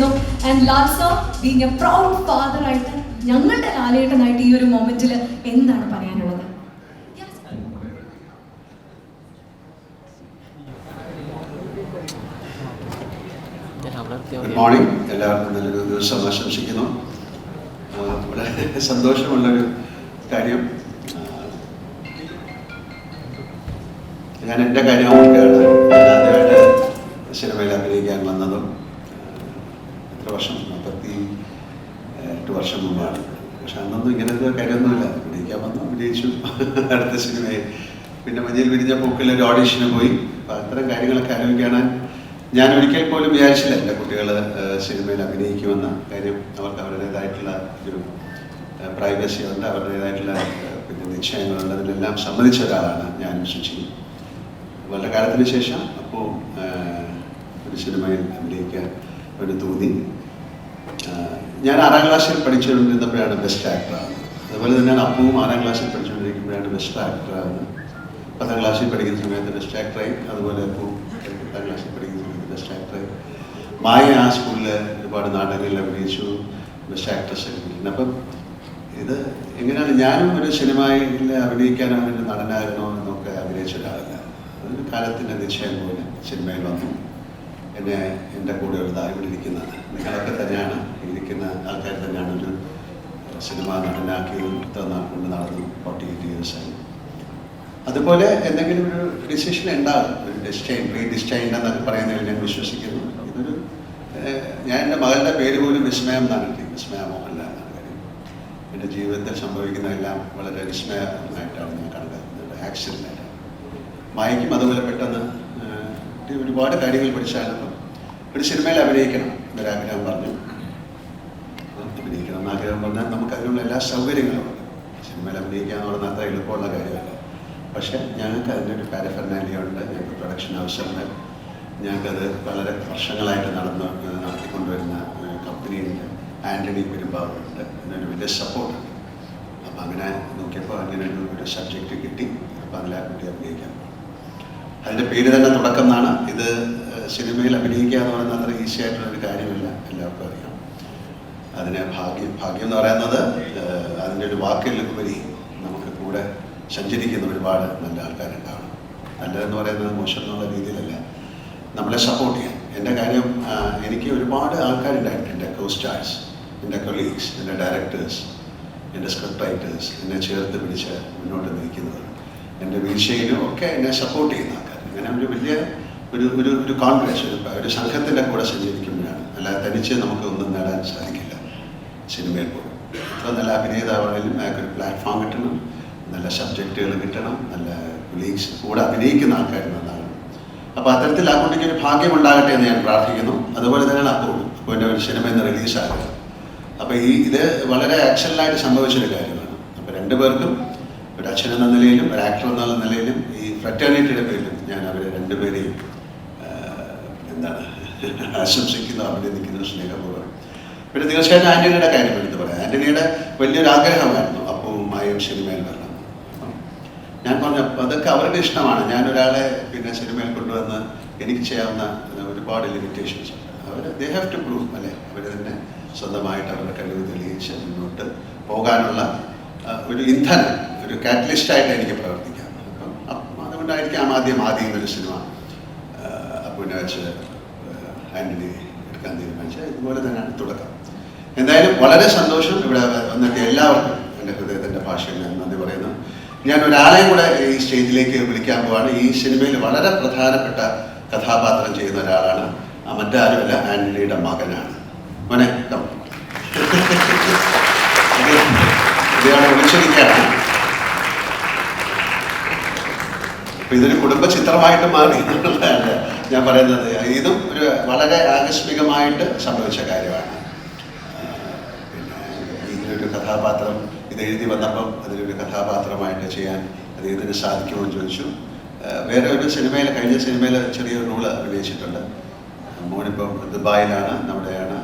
പറയുന്നു. And Lal sir being A proud father ആയിട്ട് ഞങ്ങളുടെ ലാലേട്ടനായിട്ട് ഈ ഒരു മൊമെന്റിൽ എന്താണ് പറയാനുള്ളത്? ഗുഡ് മോർണിംഗ്, എല്ലാവർക്കും നല്ലൊരു ദിവസം ആശംസിക്കുന്നു. വളരെ സന്തോഷമുള്ളൊരു കാര്യം, ഞാൻ എൻ്റെ കാര്യം ഓർക്കുകയാണ്. ഞാൻ ആദ്യമായിട്ട് സിനിമയിൽ അഭിനയിക്കാൻ വന്നതും എത്ര വർഷം, 48 വർഷം മുമ്പാണ്. പക്ഷെ അന്നൊന്നും ഇങ്ങനത്തെ കാര്യമൊന്നുമില്ല. അഭിനയിക്കാൻ വന്നു, അഭിനയിച്ചു, അടുത്ത സിനിമയിൽ. പിന്നെ മഞ്ഞയിൽ വിരിഞ്ഞ പൂക്കളിൽ ഒരു ഓഡീഷന് പോയി. അപ്പോൾ അത്തരം കാര്യങ്ങളൊക്കെ ആലോചിക്കാനാണ് ഞാൻ ഒരിക്കൽ പോലും വിചാരിച്ചില്ല എൻ്റെ കുട്ടികൾ സിനിമയിൽ അഭിനയിക്കുമെന്ന കാര്യം. അവർക്ക് അവരുടേതായിട്ടുള്ള ഒരു പ്രൈവസി ഉണ്ട്, അവരുടേതായിട്ടുള്ള പിന്നെ നിശ്ചയങ്ങളുണ്ട്. അതിലെല്ലാം സമ്മതിച്ച ഒരാളാണ് ഞാനും ശുചിയും. വളരെ കാലത്തിന് ശേഷം അപ്പോൾ ഒരു സിനിമയിൽ അഭിനയിക്കാൻ ഒരു തോന്നി. ഞാൻ 6ാം ക്ലാസ്സിൽ പഠിച്ചുകൊണ്ടിരുന്നപ്പോഴാണ് ബെസ്റ്റ് ആക്ടറാകുന്നത്. അതുപോലെ തന്നെയാണ് അപ്പവും 6ാം ക്ലാസ്സിൽ പഠിച്ചുകൊണ്ടിരിക്കുമ്പോഴാണ് ബെസ്റ്റ് ആക്ടറാകുന്നത്. 10ാം ക്ലാസ്സിൽ പഠിക്കുന്ന സമയത്ത് ബെസ്റ്റ് ആക്ടറായി. അതുപോലെ അപ്പവും 10ാം ക്ലാസ്സിൽ പഠിക്കുന്ന സമയത്ത് ബെസ്റ്റ് ആക്ടറായി. മായ ആ സ്കൂളിൽ ഒരുപാട് നാടകങ്ങളിൽ അഭിനയിച്ചു, ബെസ്റ്റ് ആക്ട്രസ് അഭിനയിക്കുന്നു. അപ്പം ഇത് എങ്ങനെയാണ്, ഞാനും ഒരു സിനിമയിൽ അഭിനയിക്കാനോ ഒരു നടനായിരുന്നോ എന്നൊക്കെ അഭിനയിച്ച ഒരാളല്ല. അതൊരു കാലത്തിൻ്റെ നിശ്ചയം പോലെ സിനിമയിൽ വന്നു. എന്നെ എൻ്റെ കൂടെ ഒരു ഇവിടെ ഇരിക്കുന്ന നിങ്ങളൊക്കെ തന്നെയാണ്, ഇരിക്കുന്ന ആൾക്കാർ തന്നെയാണ് ഒരു സിനിമ നടനാക്കിയതും കൊണ്ട് നടന്നു 48 ഇയേഴ്സായി. അതുപോലെ എന്തെങ്കിലും ഒരു ഡിസിഷൻ ഉണ്ടാകും, ഒരു ഡിസ്റ്റൈൻ, പ്രീ ഡിസ്റ്റൈൻ എന്നൊക്കെ പറയുന്നതിൽ ഞാൻ വിശ്വസിക്കുന്നു. ഇതൊരു ഞാൻ എൻ്റെ മകളുടെ പേര് പോലും വിസ്മയം എന്നാണ് കിട്ടി, വിസ്മയ മോഹൻലാൽ എന്നാണ് കാര്യം. എൻ്റെ ജീവിതത്തിൽ സംഭവിക്കുന്നതെല്ലാം വളരെ വിസ്മയമായിട്ടാണ് ഞാൻ കണക്കാക്കുന്നത്, ആക്സിഡൻ്റായിട്ടാണ്. മായയ്ക്കും അതുപോലെ പെട്ടെന്ന് ഒരുപാട് കാര്യങ്ങൾ പഠിച്ചാലും ഒരു സിനിമയിൽ അഭിനയിക്കണം എന്നൊരാഗ്രഹം പറഞ്ഞു. അഭിനയിക്കണം എന്നാഗ്രഹം പറഞ്ഞാൽ നമുക്ക് അതിനുള്ള എല്ലാ സൗകര്യങ്ങളും ഉണ്ട്. സിനിമയിൽ അഭിനയിക്കുക എന്ന് പറഞ്ഞാൽ അത്ര എളുപ്പമുള്ള കാര്യമല്ല. പക്ഷേ ഞങ്ങൾക്ക് അതിൻ്റെ ഒരു പാരഫെർനാലിയ ഉണ്ട്, ഞങ്ങൾക്ക് പ്രൊഡക്ഷൻ ഹൗസുണ്ട്, ഞങ്ങൾക്കത് വളരെ വർഷങ്ങളായിട്ട് നടത്തിക്കൊണ്ടുവരുന്ന കമ്പനിയുണ്ട്, ആൻ്റണി പെരുമ്പാവൂരുണ്ട്, അതിനൊരു വലിയ സപ്പോർട്ടുണ്ട്. അപ്പം അങ്ങനെ നോക്കിയപ്പോൾ അങ്ങനെ ഒരു സബ്ജക്റ്റ് കിട്ടി. അപ്പം അതിൽ ആ കുട്ടി അഭിനയിക്കാൻ പോകും. അതിൻ്റെ പേര് തന്നെ തുടക്കം എന്നാണ്. ഇത് സിനിമയിൽ അഭിനയിക്കുക എന്ന് പറയുന്നത് അത്ര ഈസി ആയിട്ടുള്ളൊരു കാര്യമല്ല, എല്ലാവർക്കും അറിയാം. അതിന് ഭാഗ്യം എന്ന് പറയുന്നത് അതിൻ്റെ ഒരു വാക്കിൽ ഉപരി നമുക്ക് കൂടെ സഞ്ചരിക്കുന്ന ഒരുപാട് നല്ല ആൾക്കാരുണ്ടാവണം. നല്ലതെന്ന് പറയുന്നത് മോശം എന്നുള്ള രീതിയിലല്ല, നമ്മളെ സപ്പോർട്ട് ചെയ്യാൻ. എൻ്റെ കാര്യം, എനിക്ക് ഒരുപാട് ആൾക്കാരുണ്ടായിട്ട്, എൻ്റെ co-stars, എൻ്റെ കൊളീഗ്സ്, എൻ്റെ ഡയറക്ടേഴ്സ്, എൻ്റെ സ്ക്രിപ്റ്റ് റൈറ്റേഴ്സ് എന്നെ ചേർത്ത് പിടിച്ച് മുന്നോട്ട് നയിക്കുന്നത്, എൻ്റെ വീഴ്ചയിലും ഒക്കെ എന്നെ സപ്പോർട്ട് ചെയ്യുന്ന ആൾക്കാർ. അങ്ങനെ ഒരു വലിയ ഒരു കോൺഗ്രസ്, ഒരു സംഘത്തിൻ്റെ കൂടെ സഞ്ചരിക്കുമ്പോഴാണ്. അല്ലാതെ തനിച്ച് നമുക്ക് ഒന്നും നേടാൻ സാധിക്കില്ല. സിനിമയിൽ പോലും എത്ര നല്ല അഭിനേതാവാണെങ്കിലും അയാൾക്കൊരു പ്ലാറ്റ്ഫോം കിട്ടണം, നല്ല സബ്ജക്റ്റുകൾ കിട്ടണം, നല്ല കൊളീഗ്സ് കൂടെ അഭിനയിക്കുന്ന ആൾക്കാർ നന്നാകണം. അപ്പോൾ അത്തരത്തിൽ ആ കുട്ടിക്ക് ഒരു ഭാഗ്യമുണ്ടാകട്ടെ എന്ന് ഞാൻ പ്രാർത്ഥിക്കുന്നു. അതുപോലെ തന്നെയാണ് അപ്പോൾ എൻ്റെ ഒരു സിനിമ ഇന്ന് റിലീസാകുക. അപ്പോൾ ഇത് വളരെ ആക്ഷനിലായിട്ട് സംഭവിച്ചൊരു കാര്യമാണ്. അപ്പോൾ രണ്ടുപേർക്കും, ഒരു അച്ഛൻ എന്ന നിലയിലും ഒരു ആക്ടർ എന്നുള്ള നിലയിലും ഈ ഫ്രറ്റേണിറ്റിയുടെ പേരിലും ഞാൻ അവരെ രണ്ടുപേരെയും ആശംസിക്കുന്നു, അഭിനന്ദിക്കുന്നു സ്നേഹപൂർവ്വം. പിന്നെ തീർച്ചയായിട്ടും ആൻ്റണിയുടെ കാര്യം എടുത്ത് പറയാം. ആൻ്റണിയുടെ വലിയൊരു ആഗ്രഹമായിരുന്നു അപ്പവും മായയും സിനിമയിൽ വരണം. അപ്പം ഞാൻ പറഞ്ഞു അതൊക്കെ അവരുടെ ഇഷ്ടമാണ്. ഞാനൊരാളെ പിന്നെ സിനിമയിൽ കൊണ്ടുവന്ന് എനിക്ക് ചെയ്യാവുന്ന ഒരുപാട് ലിമിറ്റേഷൻസ് ഉണ്ട്. ദേ ഹാവ് ടു പ്രൂവ്, അല്ലേ? അവർ തന്നെ സ്വന്തമായിട്ട് അവരുടെ കഴിവ് തെളിയിച്ച് മുന്നോട്ട് പോകാനുള്ള ഒരു ഇന്ധനം, ഒരു കാറ്റലിസ്റ്റായിട്ട് എനിക്ക് പ്രവർത്തിക്കാം. അപ്പം അതുകൊണ്ടായിരിക്കാം ആദ്യം ഒരു സിനിമ അപ്പുവിനെ വെച്ച് ആൻ്റണി എടുക്കാൻ തീരുമാനിച്ചത്. ഇതുപോലെ തന്നെയാണ് തുടക്കം. എന്തായാലും വളരെ സന്തോഷം ഇവിടെ വന്നിട്ട് എല്ലാവർക്കും എൻ്റെ ഹൃദയത്തിൻ്റെ ഭാഷയിൽ ഞാൻ നന്ദി പറയുന്നു. ഞാൻ ഒരാളെയും കൂടെ ഈ സ്റ്റേജിലേക്ക് വിളിക്കാൻ പോവാണ്. ഈ സിനിമയിൽ വളരെ പ്രധാനപ്പെട്ട കഥാപാത്രം ചെയ്യുന്ന ഒരാളാണ്. മറ്റാരുമല്ല, ആൻ്റണിയുടെ മകനാണ്. മോനെ ഇയാളെ വിളിച്ചിരിക്കുകയാണ്. അപ്പൊ ഇതൊരു കുടുംബ ചിത്രമായിട്ട് മാറി എന്നുള്ളതാണ് ഞാൻ പറയുന്നത്. ഇതും ഒരു വളരെ ആകസ്മികമായിട്ട് സംഭവിച്ച കാര്യമാണ്. പിന്നെ ഇതിലൊരു കഥാപാത്രം ഇത് എഴുതി വന്നപ്പം അതിലൊരു കഥാപാത്രമായിട്ട് ചെയ്യാൻ അദ്ദേഹത്തിന് സാധിക്കുമോ എന്ന് ചോദിച്ചു. വേറെ ഒരു സിനിമയിൽ, കഴിഞ്ഞ സിനിമയിൽ ചെറിയൊരു റോള് അഭിനയിച്ചിട്ടുണ്ട്. മോനിപ്പം ദുബായിലാണ്, നമ്മുടെയാണ്.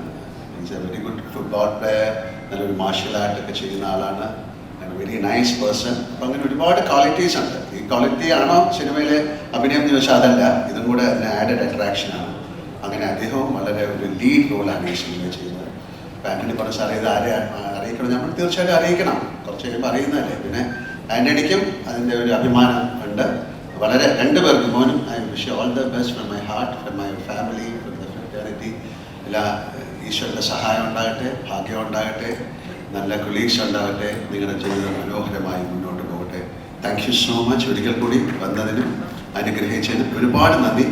Is a very good football player, നല്ലൊരു മാർഷ്യൽ ആർട്ടൊക്കെ ചെയ്യുന്ന ആളാണ്, വെരി നൈസ് പേഴ്സൺ. അപ്പം അങ്ങനെ ഒരുപാട് ക്വാളിറ്റീസ് ഉണ്ട്. ഈ ക്വാളിറ്റി ആണോ സിനിമയിലെ അഭിനയം എന്ന് ചോദിച്ചാൽ അതല്ല, ഇതും കൂടെ അതിന് ആഡഡ് അട്രാക്ഷനാണ്. അങ്ങനെ അങ്ങനെ അദ്ദേഹവും വളരെ ഒരു ലീഡ് റോളാണ് ഈ സിനിമ ചെയ്യുന്നത്. അപ്പോൾ ആൻ്റണി പറഞ്ഞ സാറേ ഇത് ആരെ അറിയിക്കണം, നമ്മൾ തീർച്ചയായിട്ടും അറിയിക്കണം, കുറച്ച് കഴിയുമ്പോൾ അറിയുന്നതല്ലേ. പിന്നെ ആൻ്റണിക്കും അതിൻ്റെ ഒരു അഭിമാനം ഉണ്ട്. വളരെ രണ്ടുപേർക്കും, മോനും I wish all the best from my heart, from my family, from the fraternity. എല്ലാ ഈശ്വരൻ്റെ സഹായം ഉണ്ടാകട്ടെ, ഭാഗ്യം ഉണ്ടാകട്ടെ, നല്ല കൊളീഗ്സ് ഉണ്ടാകട്ടെ, നിങ്ങളുടെ ജീവിതം മനോഹരമായി മുന്നോട്ട് പോകട്ടെ. Thank you so much. ഒരിക്കൽ കൂടി വന്നതിനും അനുഗ്രഹിച്ചതിനും ഒരുപാട് നന്ദി.